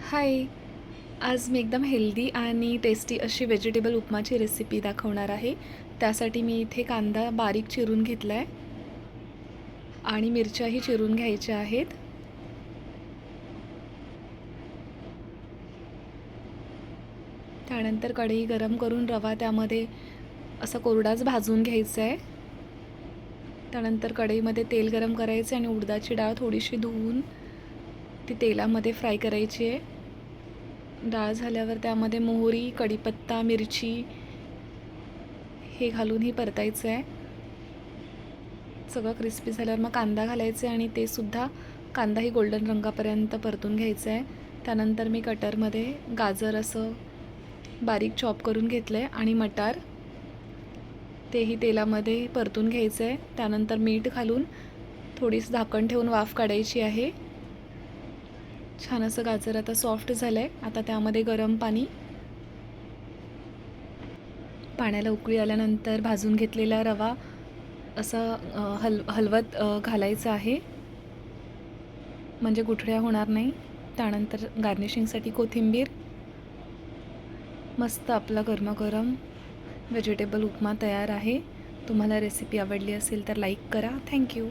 हाय. आज मी एकदम हेल्दी आणि टेस्टी अशी व्हेजिटेबल उपमाची रेसिपी दाखवणार आहे. त्यासाठी मी इथे कांदा बारीक चिरून घेतला आहे आणि मिरच्याही चिरून घ्यायच्या आहेत. त्यानंतर कढई गरम करून रवा त्यामध्ये असा कोरडाच भाजून घ्यायचा आहे. त्यानंतर कढईमध्ये तेल गरम करायचे आणि उडदाची डाळ थोडीशी धुवून ती तेलामध्ये फ्राय करायची आहे. डाळ झाल्यावर त्यामध्ये मोहरी, कढीपत्ता, मिरची हे घालूनही परतायचं आहे. सगळं क्रिस्पी झाल्यावर मग कांदा घालायचे आणि ते सुद्धा कांदाही गोल्डन रंगापर्यंत परतून घ्यायचं आहे. त्यानंतर मी कटरमध्ये गाजर असं बारीक चॉप करून घेतलं आहे आणि मटार तेही तेलामध्ये परतून घ्यायचं आहे. त्यानंतर मीठ घालून थोडीशी झाकण ठेवून वाफ काढायची आहे. छान असं गाजर आता सॉफ्ट झालं आहे. आता त्यामध्ये गरम पाण्याला उकळी आल्यानंतर भाजून घेतलेला रवा असा हलवत घालायचा आहे, म्हणजे गुठळ्या होणार नाही. त्यानंतर गार्निशिंगसाठी कोथिंबीर. मस्त आपला गरमागरम व्हेजिटेबल उपमा तयार आहे. तुम्हाला रेसिपी आवडली असेल तर लाईक करा. थँक्यू.